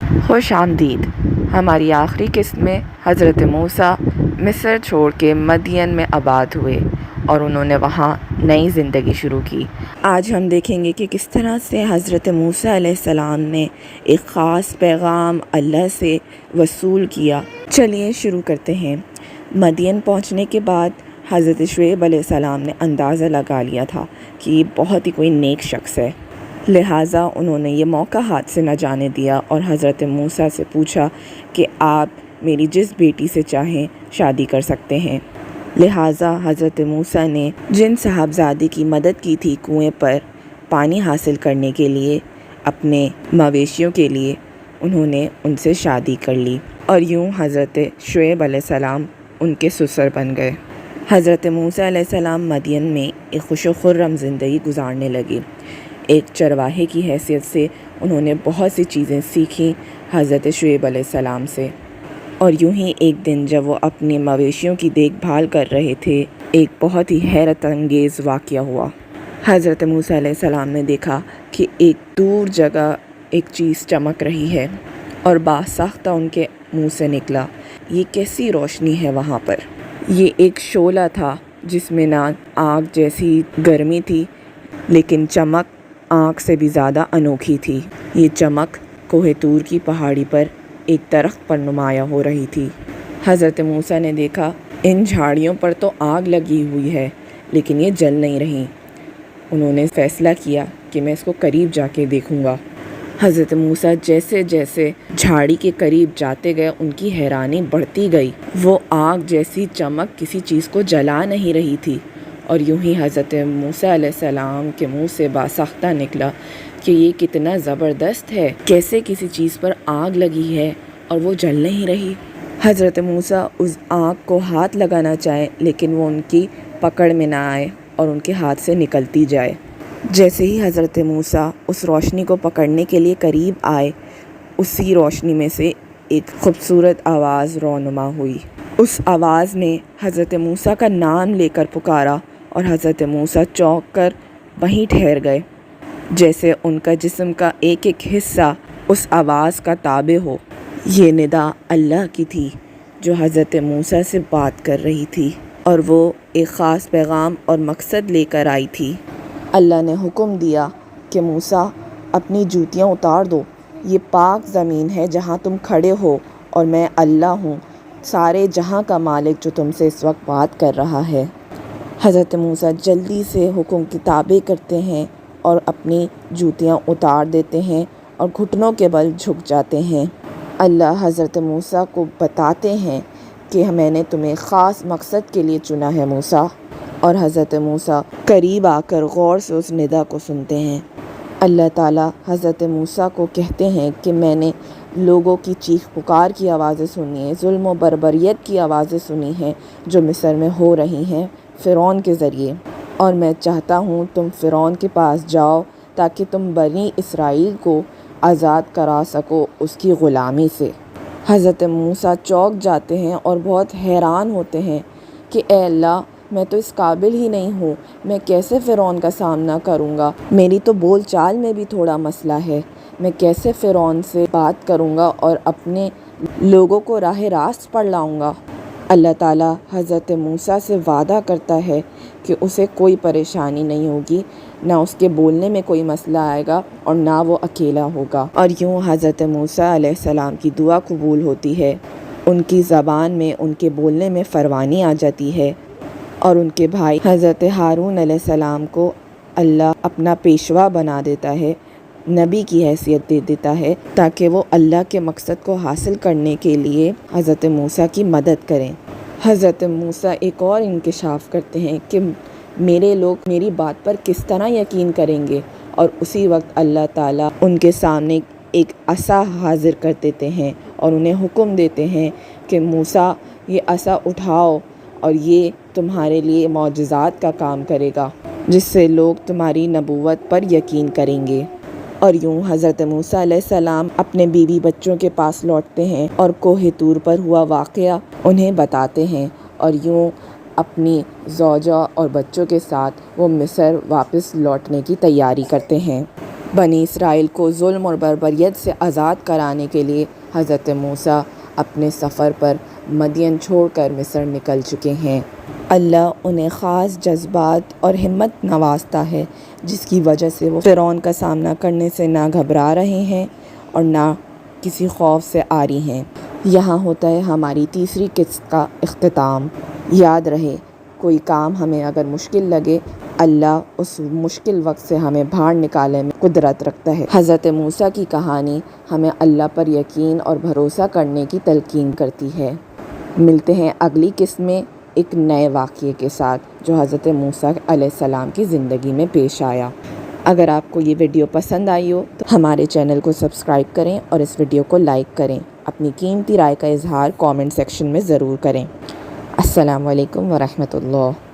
خوش آمدید۔ ہماری آخری قسط میں حضرت موسیٰ مصر چھوڑ کے مدین میں آباد ہوئے اور انہوں نے وہاں نئی زندگی شروع کی۔ آج ہم دیکھیں گے کہ کس طرح سے حضرت موسیٰ علیہ السلام نے ایک خاص پیغام اللہ سے وصول کیا۔ چلیے شروع کرتے ہیں۔ مدین پہنچنے کے بعد حضرت شعیب علیہ السلام نے اندازہ لگا لیا تھا کہ یہ بہت ہی کوئی نیک شخص ہے، لہٰذا انہوں نے یہ موقع ہاتھ سے نہ جانے دیا اور حضرت موسیٰ سے پوچھا کہ آپ میری جس بیٹی سے چاہیں شادی کر سکتے ہیں۔ لہٰذا حضرت موسیٰ نے جن صاحبزادی کی مدد کی تھی کنویں پر پانی حاصل کرنے کے لیے اپنے مویشیوں کے لیے، انہوں نے ان سے شادی کر لی اور یوں حضرت شعیب علیہ السلام ان کے سسر بن گئے۔ حضرت موسیٰ علیہ السلام مدین میں ایک خوش و خرم زندگی گزارنے لگے۔ ایک چرواہے کی حیثیت سے انہوں نے بہت سی چیزیں سیکھیں حضرت شعیب علیہ السلام سے، اور یوں ہی ایک دن جب وہ اپنے مویشیوں کی دیکھ بھال کر رہے تھے، ایک بہت ہی حیرت انگیز واقعہ ہوا۔ حضرت موسیٰ علیہ السلام نے دیکھا کہ ایک دور جگہ ایک چیز چمک رہی ہے اور باساختہ ان کے منہ سے نکلا، یہ کیسی روشنی ہے وہاں پر؟ یہ ایک شعلہ تھا جس میں نہ آگ جیسی گرمی تھی لیکن چمک آنکھ سے بھی زیادہ انوکھی تھی۔ یہ چمک کوہ طور کی پہاڑی پر ایک درخت پر نمایاں ہو رہی تھی۔ حضرت موسیٰ نے دیکھا ان جھاڑیوں پر تو آگ لگی ہوئی ہے لیکن یہ جل نہیں رہی۔ انہوں نے فیصلہ کیا کہ میں اس کو قریب جا کے دیکھوں گا۔ حضرت موسیٰ جیسے جیسے جھاڑی کے قریب جاتے گئے ان کی حیرانی بڑھتی گئی۔ وہ آگ جیسی چمک کسی چیز کو جلا نہیں رہی تھی، اور یوں ہی حضرت موسیٰ علیہ السلام کے منہ سے باساختہ نکلا کہ یہ کتنا زبردست ہے، کیسے کسی چیز پر آگ لگی ہے اور وہ جل نہیں رہی۔ حضرت موسیٰ اس آگ کو ہاتھ لگانا چاہے لیکن وہ ان کی پکڑ میں نہ آئے اور ان کے ہاتھ سے نکلتی جائے۔ جیسے ہی حضرت موسیٰ اس روشنی کو پکڑنے کے لیے قریب آئے، اسی روشنی میں سے ایک خوبصورت آواز رونما ہوئی۔ اس آواز نے حضرت موسیٰ کا نام لے کر پکارا اور حضرت موسیٰ چونک کر وہیں ٹھہر گئے، جیسے ان کا جسم کا ایک ایک حصہ اس آواز کا تابع ہو۔ یہ ندا اللہ کی تھی جو حضرت موسیٰ سے بات کر رہی تھی، اور وہ ایک خاص پیغام اور مقصد لے کر آئی تھی۔ اللہ نے حکم دیا کہ موسیٰ اپنی جوتیاں اتار دو، یہ پاک زمین ہے جہاں تم کھڑے ہو، اور میں اللہ ہوں سارے جہاں کا مالک جو تم سے اس وقت بات کر رہا ہے۔ حضرت موسیٰ جلدی سے حکم کی تابع کرتے ہیں اور اپنی جوتیاں اتار دیتے ہیں اور گھٹنوں کے بل جھک جاتے ہیں۔ اللہ حضرت موسیٰ کو بتاتے ہیں کہ میں نے تمہیں خاص مقصد کے لیے چنا ہے موسیٰ، اور حضرت موسیٰ قریب آ کر غور سے اس ندا کو سنتے ہیں۔ اللہ تعالیٰ حضرت موسیٰ کو کہتے ہیں کہ میں نے لوگوں کی چیخ پکار کی آوازیں سنی ہیں، ظلم و بربریت کی آوازیں سنی ہیں جو مصر میں ہو رہی ہیں فرعون کے ذریعے، اور میں چاہتا ہوں تم فرعون کے پاس جاؤ تاکہ تم بنی اسرائیل کو آزاد کرا سکو اس کی غلامی سے۔ حضرت موسیٰ چونک جاتے ہیں اور بہت حیران ہوتے ہیں کہ اے اللہ، میں تو اس قابل ہی نہیں ہوں، میں کیسے فرعون کا سامنا کروں گا؟ میری تو بول چال میں بھی تھوڑا مسئلہ ہے، میں کیسے فرعون سے بات کروں گا اور اپنے لوگوں کو راہ راست پر لاؤں گا؟ اللہ تعالیٰ حضرت موسیٰ سے وعدہ کرتا ہے کہ اسے کوئی پریشانی نہیں ہوگی، نہ اس کے بولنے میں کوئی مسئلہ آئے گا اور نہ وہ اکیلا ہوگا۔ اور یوں حضرت موسیٰ علیہ السلام کی دعا قبول ہوتی ہے، ان کی زبان میں ان کے بولنے میں فروانی آ جاتی ہے، اور ان کے بھائی حضرت ہارون علیہ السلام کو اللہ اپنا پیشوا بنا دیتا ہے، نبی کی حیثیت دے دیتا ہے، تاکہ وہ اللہ کے مقصد کو حاصل کرنے کے لیے حضرت موسیٰ کی مدد کریں۔ حضرت موسیٰ ایک اور انکشاف کرتے ہیں کہ میرے لوگ میری بات پر کس طرح یقین کریں گے، اور اسی وقت اللہ تعالیٰ ان کے سامنے ایک عصا حاضر کر دیتے ہیں اور انہیں حکم دیتے ہیں کہ موسیٰ یہ عصا اٹھاؤ، اور یہ تمہارے لیے معجزات کا کام کرے گا جس سے لوگ تمہاری نبوت پر یقین کریں گے۔ اور یوں حضرت موسیٰ علیہ السلام اپنے بیوی بچوں کے پاس لوٹتے ہیں اور کوہ طور پر ہوا واقعہ انہیں بتاتے ہیں، اور یوں اپنی زوجہ اور بچوں کے ساتھ وہ مصر واپس لوٹنے کی تیاری کرتے ہیں۔ بنی اسرائیل کو ظلم اور بربریت سے آزاد کرانے کے لیے حضرت موسیٰ اپنے سفر پر مدین چھوڑ کر مصر نکل چکے ہیں۔ اللہ انہیں خاص جذبات اور ہمت نوازتا ہے، جس کی وجہ سے وہ فرعون کا سامنا کرنے سے نہ گھبرا رہے ہیں اور نہ کسی خوف سے عاری ہیں۔ یہاں ہوتا ہے ہماری تیسری قسط کا اختتام۔ یاد رہے، کوئی کام ہمیں اگر مشکل لگے، اللہ اس مشکل وقت سے ہمیں باہر نکالنے میں قدرت رکھتا ہے۔ حضرت موسیٰ کی کہانی ہمیں اللہ پر یقین اور بھروسہ کرنے کی تلقین کرتی ہے۔ ملتے ہیں اگلی قسط میں ایک نئے واقعے کے ساتھ جو حضرت موسیٰ علیہ السلام کی زندگی میں پیش آیا۔ اگر آپ کو یہ ویڈیو پسند آئی ہو تو ہمارے چینل کو سبسکرائب کریں اور اس ویڈیو کو لائک کریں۔ اپنی قیمتی رائے کا اظہار کامنٹ سیکشن میں ضرور کریں۔ السلام علیکم ورحمۃ اللہ۔